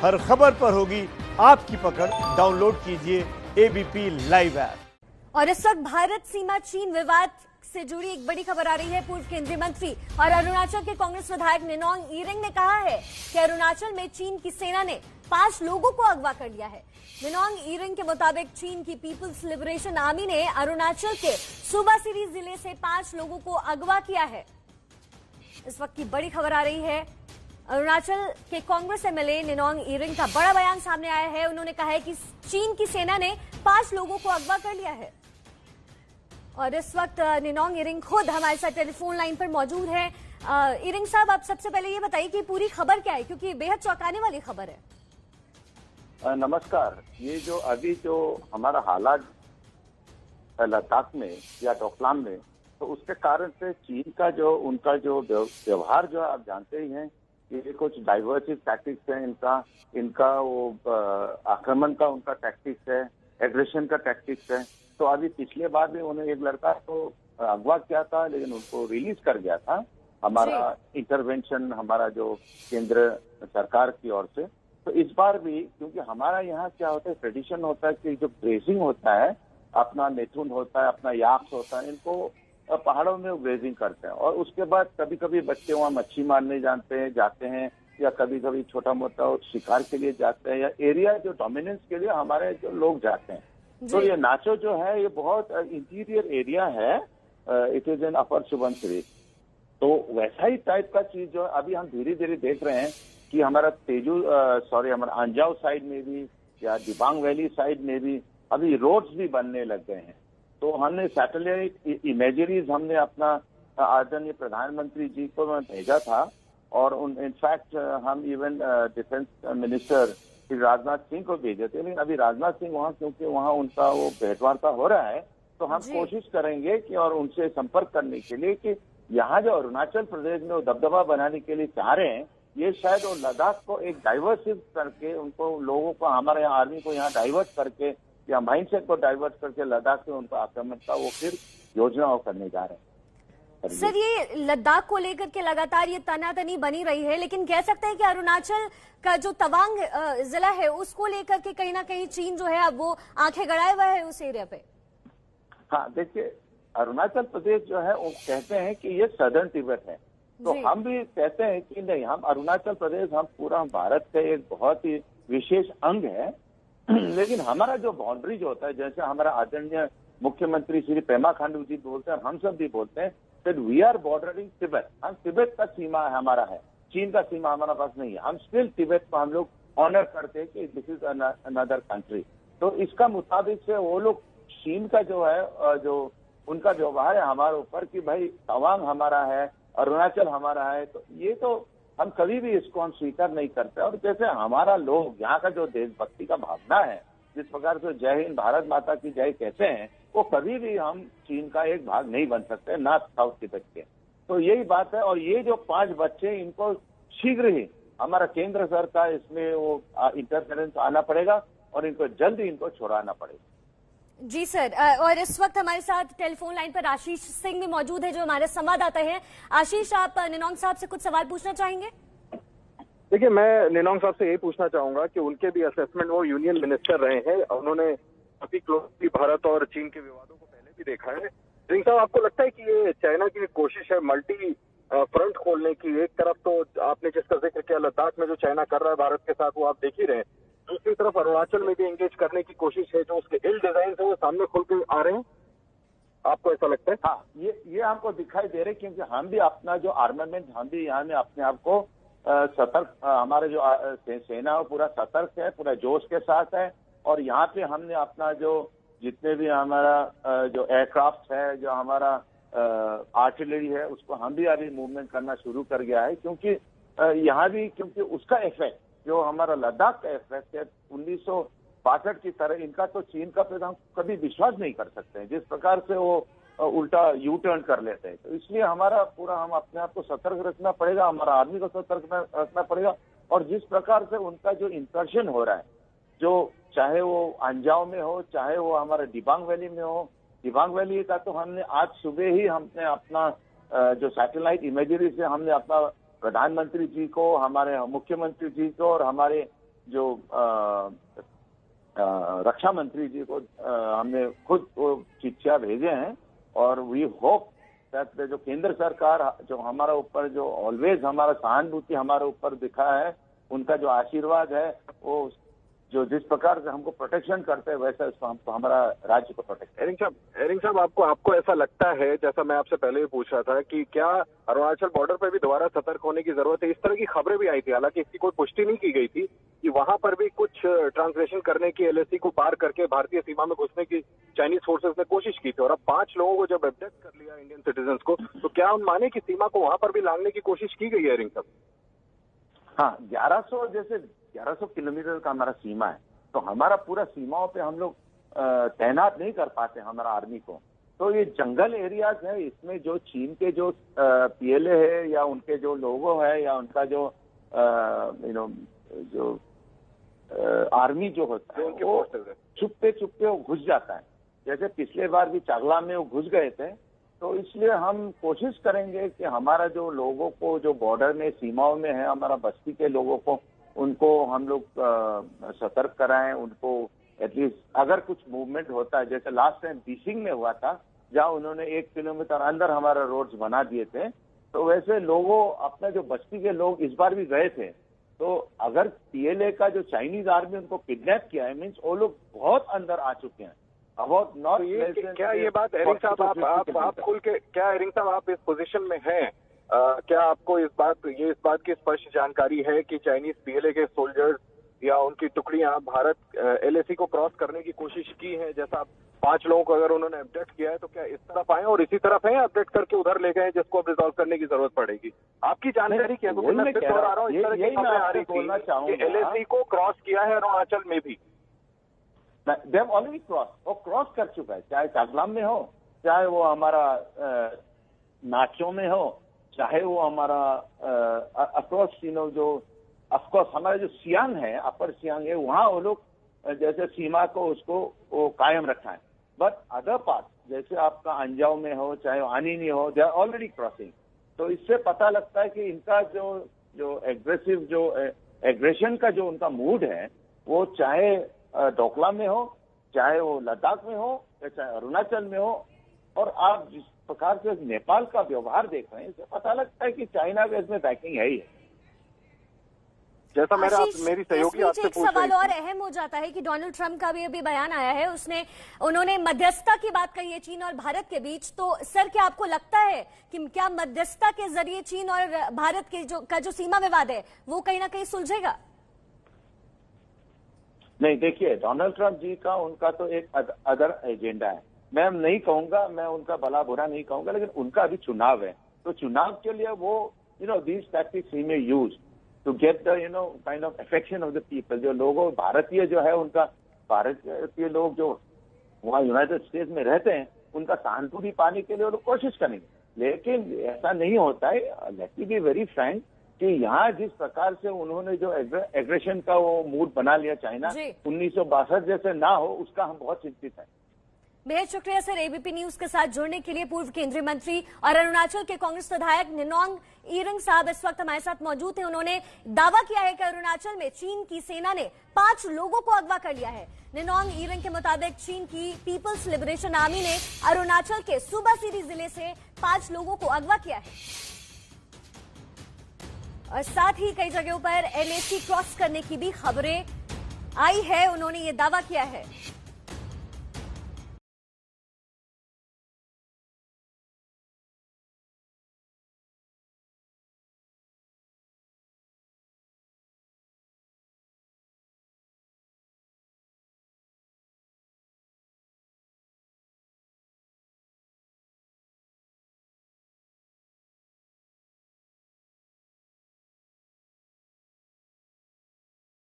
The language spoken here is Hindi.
हर खबर पर होगी आपकी पकड़। डाउनलोड कीजिए एबीपी लाइव ऐप। और इस वक्त भारत सीमा चीन विवाद से जुड़ी एक बड़ी खबर आ रही है। पूर्व केंद्रीय मंत्री और अरुणाचल के कांग्रेस विधायक निनोंग इरिंग ने कहा है कि अरुणाचल में चीन की सेना ने 5 लोगों को अगवा कर लिया है। निनोंग इरिंग के मुताबिक चीन की पीपुल्स लिबरेशन आर्मी ने अरुणाचल के सुबासिरी जिले से 5 लोगों को अगवा किया है। इस वक्त की बड़ी खबर आ रही है। अरुणाचल के कांग्रेस एमएलए निनोंग इरिंग का बड़ा बयान सामने आया है। उन्होंने कहा है कि चीन की सेना ने 5 लोगों को अगवा कर लिया है। और इस वक्त निनोंग इरिंग खुद हमारे साथ टेलीफोन लाइन पर मौजूद है। इरिंग साहब, आप सबसे पहले ये बताइए कि पूरी खबर क्या है, क्योंकि बेहद चौंकाने वाली खबर है। नमस्कार। ये जो अभी जो हमारा हालात लद्दाख में या डोकलाम में, तो उसके कारण से चीन का जो उनका जो व्यवहार जो आप जानते ही हैं, ये कुछ डाइवर्सिव टैक्टिक्स है इनका वो आक्रमण का उनका टैक्टिक्स है, एग्रेशन का टैक्टिक्स है। तो अभी पिछले बार भी उन्होंने एक लड़का को अगवा किया था, लेकिन उनको रिलीज कर गया था हमारा इंटरवेंशन, हमारा जो केंद्र सरकार की ओर से। तो इस बार भी, क्योंकि हमारा यहाँ क्या होता है, ट्रेडिशन होता है कि जो ग्रेजिंग होता है, अपना नेथुन होता है, अपना याक्स होता है, इनको पहाड़ों में ग्रेजिंग करते हैं। और उसके बाद कभी कभी बच्चे वहाँ मच्छी मारने जाते हैं, या कभी कभी छोटा मोटा शिकार के लिए जाते हैं, या एरिया जो डोमिनेंस के लिए हमारे जो लोग जाते हैं। तो ये नाचो जो है, ये बहुत इंटीरियर एरिया है। इट इज इन अपर सुबनसिरी। तो वैसा ही टाइप का चीज जो अभी हम धीरे धीरे देख रहे हैं कि हमारा हमारा अंजाव साइड में भी या दिबांग वैली साइड में भी अभी रोड्स भी बनने लग गए हैं। तो हमने सैटेलाइट इमेजरीज हमने अपना आदरणीय प्रधानमंत्री जी को भेजा था, और इनफैक्ट हम even defence minister Shri Rajnath Singh को भेजे थे। लेकिन अभी राजनाथ सिंह वहाँ, क्योंकि वहाँ उनका वो भेंटवार्ता हो रहा है, तो हम कोशिश करेंगे कि और उनसे संपर्क करने के लिए कि यहाँ जो अरुणाचल प्रदेश में वो दबदबा बनाने के लिए चाह रहे हैं, ये शायद वो लद्दाख को एक डाइवर्सिव करके, उनको लोगों को, हमारे यहाँ आर्मी को यहाँ डाइवर्ट करके या माइंडसेट को डाइवर्ट करके लद्दाख से उनका आक्रमण का वो फिर योजना करने जा रहे हैं। सर, ये लद्दाख को लेकर के लगातार ये तनातनी बनी रही है, लेकिन कह सकते हैं कि अरुणाचल का जो तवांग जिला है, उसको लेकर के कहीं ना कहीं चीन जो है अब वो आंखें गड़ाए हुआ है उस एरिया पे। हाँ, देखिए, अरुणाचल प्रदेश जो है वो कहते हैं कि ये सदर्न तिब्बत है, तो हम भी कहते हैं कि नहीं, हम अरुणाचल प्रदेश, हम पूरा भारत का एक बहुत ही विशेष अंग है। लेकिन हमारा जो बाउंड्री जो होता है, जैसे हमारा आदरणीय मुख्यमंत्री श्री पेमा खांडू जी बोलते हैं, हम सब भी बोलते हैं that we are bordering Tibet. हम तिब्बत का सीमा हमारा है, चीन का सीमा हमारा पास नहीं है। हम स्टिल तिब्बत को हम लोग ऑनर करते हैं कि दिस इज अनदर कंट्री। तो इसका मुताबिक से वो लोग, चीन का जो है, जो उनका व्यवहार है हमारे ऊपर कि भाई तवांग हमारा है, अरुणाचल हमारा है, तो ये तो हम कभी भी इसको हम स्वीकार नहीं करते। और जैसे हमारा लोग यहाँ का जो देशभक्ति का भावना है, जिस प्रकार से जय हिंद भारत माता की जय कहते हैं, वो कभी भी हम चीन का एक भाग नहीं बन सकते, नॉर्थ साउथ तिब्बत के। तो यही बात है। और ये जो 5 बच्चे, इनको शीघ्र ही हमारा केंद्र सरकार इसमें वो इंटरफेरेंस आना पड़ेगा और इनको जल्दी इनको छुड़ाना पड़ेगा। जी सर। और इस वक्त हमारे साथ टेलीफोन लाइन पर आशीष सिंह भी मौजूद है, जो हमारे संवाददाता हैं। आशीष, आप निनोंग साहब से कुछ सवाल पूछना चाहेंगे? देखिए, मैं निनोंग साहब से यही पूछना चाहूंगा कि उनके भी असेसमेंट, वो यूनियन मिनिस्टर रहे हैं, उन्होंने काफी क्लोजली भारत और चीन के विवादों को पहले भी देखा है। सिंह साहब, आपको लगता है कि ये चाइना की कोशिश है मल्टी फ्रंट खोलने की? एक तरफ तो आपने जिसका जिक्र किया लद्दाख में जो चाइना कर रहा है भारत के साथ, वो आप देख ही रहे हैं, दूसरी तरफ अरुणाचल में भी एंगेज करने की कोशिश है, जो उसके इल डिजाइन है वो सामने खुल के आ रहे हैं। आपको ऐसा लगता है? हाँ, ये हमको दिखाई दे रहे, क्योंकि हम भी अपना जो आर्मामेंट, हम भी यहाँ में अपने आप को सतर्क, हमारे जो सेना है पूरा सतर्क है, पूरा जोश के साथ है। और यहाँ पे हमने अपना जो जितने भी हमारा जो एयरक्राफ्ट है, जो हमारा आर्टिलरी है, उसको हम भी अभी मूवमेंट करना शुरू कर गया है। क्योंकि यहाँ भी, क्योंकि उसका इफेक्ट जो हमारा लद्दाख का इफेक्ट है 1962 की तरह, इनका तो चीन का हम कभी विश्वास नहीं कर सकते हैं, जिस प्रकार से वो उल्टा यू टर्न कर लेते हैं। तो इसलिए हमारा पूरा, हम अपने आप को सतर्क रखना पड़ेगा, हमारा आर्मी को सतर्क रखना पड़ेगा। और जिस प्रकार से उनका जो इंसर्शन हो रहा है, जो चाहे वो अंजाव में हो, चाहे वो हमारे दिबांग वैली में हो, दिबांग वैली का तो हमने आज सुबह ही हमने अपना जो सैटेलाइट इमेजरी से हमने अपना प्रधानमंत्री जी को, हमारे मुख्यमंत्री जी को और हमारे जो रक्षा मंत्री जी को हमने खुद वो चिट्ठियां भेजे हैं, और वी होप दैट जो केंद्र सरकार जो हमारा ऊपर जो ऑलवेज हमारा सहानुभूति हमारे ऊपर दिखा है, उनका जो आशीर्वाद है, वो जो जिस प्रकार से हमको प्रोटेक्शन करते हैं वैसे हमको हमारा राज्य को प्रोटेक्ट। एरिंग साहब आपको ऐसा लगता है, जैसा मैं आपसे पहले भी पूछ रहा था, कि क्या अरुणाचल बॉर्डर पे भी दोबारा सतर्क होने की जरूरत है? इस तरह की खबरें भी आई थी, हालांकि इसकी कोई पुष्टि नहीं की गई थी, कि वहां पर भी कुछ ट्रांसलेशन करने की, LAC को पार करके भारतीय सीमा में घुसने की चाइनीज फोर्सेस ने कोशिश की थी, और अब 5 लोगों को जब अब्डक्ट कर लिया इंडियन सिटीजन्स को, तो क्या हम माने कि सीमा को वहां पर भी लांघने की कोशिश की गई है एरिंग साहब? हाँ, 1100 किलोमीटर का हमारा सीमा है, तो हमारा पूरा सीमाओं पे हम लोग तैनात नहीं कर पाते हमारा आर्मी को। तो ये जंगल एरियाज है, इसमें जो चीन के जो PLA है या उनके जो लोगो है या उनका जो जो आर्मी जो होता है वो छुपते वो घुस जाता है। जैसे पिछले बार भी चागला में वो घुस गए थे, तो इसलिए हम कोशिश करेंगे कि हमारा जो लोगों को जो बॉर्डर में सीमाओं में है, हमारा बस्ती के लोगों को, उनको हम लोग सतर्क कराएं, उनको एटलीस्ट अगर कुछ मूवमेंट होता है, जैसे लास्ट टाइम बीसिंग में हुआ था जहां उन्होंने 1 किलोमीटर अंदर हमारा रोड्स बना दिए थे, तो वैसे लोगों अपने जो बस्ती के लोग इस बार भी गए थे। तो अगर PLA का जो चाइनीज आर्मी उनको किडनैप किया है, मीन्स वो लोग बहुत अंदर आ चुके हैं। अबाउट नॉट क्या ये बात एरिंग साहब आप खुल के, क्या एरिंग साहब आप इस पोजीशन में हैं, क्या आपको इस बात की स्पष्ट जानकारी है कि चाइनीज PLA के सोल्जर्स या उनकी टुकड़ियां भारत LAC को क्रॉस करने की कोशिश की है? जैसा 5 लोगों को अगर उन्होंने अपडेट किया है, तो क्या इस तरफ आए और इसी तरफ है, अपडेट करके उधर ले गए जिसको अब रिजॉल्व करने की जरूरत पड़ेगी? आपकी जानकारी क्या है? क्योंकि मैं फिर दोहरा रहा हूँ, इस तरह की खबरें आ रही थी कि LAC को क्रॉस किया है अरुणाचल में भी। दे हैव ऑलरेडी क्रॉस, वो क्रॉस कर चुका है, चाहे चागलाम में हो, चाहे वो हमारा नाचो में हो, चाहे वो हमारा अक्रॉस जो ऑफकोर्स हमारा जो सियांग है, अपर सियांग है, वहां वो लोग जैसे सीमा को उसको वो कायम रखा है। बट अदर पार्ट जैसे आपका अंजाव में हो, चाहे आनीनी हो, दे आर ऑलरेडी क्रॉसिंग। तो इससे पता लगता है कि इनका जो एग्रेसिव जो एग्रेशन का जो उनका मूड है, वो चाहे डोकलाम में हो, चाहे वो लद्दाख में हो, या चाहे अरुणाचल में हो। और आप जिस प्रकार से नेपाल का व्यवहार देख रहे हैं, इससे पता लगता है कि चाइना का इसमें बैकिंग है ही है। जैसा मेरी सहयोगी आपसे पूछ रही थी, सवाल और अहम हो जाता है कि डोनाल्ड ट्रंप का भी अभी बयान आया है, उन्होंने मध्यस्थता की बात कही है चीन और भारत के बीच। तो सर, क्या आपको लगता है कि क्या मध्यस्थता के जरिए चीन और भारत के जो सीमा विवाद है वो कहीं ना कहीं सुलझेगा? नहीं, देखिए, डोनाल्ड ट्रंप जी का उनका तो एक अदर एजेंडा है। मैं नहीं कहूंगा, मैं उनका भला बुरा नहीं कहूंगा, लेकिन उनका अभी चुनाव है, तो चुनाव के लिए वो these tactics he may use to get the kind of affection of the people. जो लोगों भारतीय जो है, उनका भारतीय लोग जो वहाँ यूनाइटेड स्टेट्स में रहते हैं, उनका सहानुभूति पाने के लिए वो लोग कोशिश करेंगे। लेकिन ऐसा नहीं होता है, let me be very Frank, कि यहाँ जिस प्रकार से उन्होंने जो एग्रेशन का वो मूड बना लिया चाइना 1962 जैसे ना हो, उसका हम बहुत चिंतित हैं। बेहद शुक्रिया सर, ABP न्यूज के साथ जुड़ने के लिए। पूर्व केंद्रीय मंत्री और अरुणाचल के कांग्रेस विधायक निनोंग ईरिंग साहब इस वक्त हमारे साथ मौजूद हैं। उन्होंने दावा किया है कि अरुणाचल में चीन की सेना ने 5 लोगों को अगवा कर लिया है। निनोंग ईरिंग के मुताबिक चीन की पीपल्स लिबरेशन आर्मी ने अरुणाचल के सुबासिरी जिले से 5 लोगों को अगवा किया है, और साथ ही कई जगहों पर LAC क्रॉस करने की भी खबरें आई है। उन्होंने ये दावा किया है।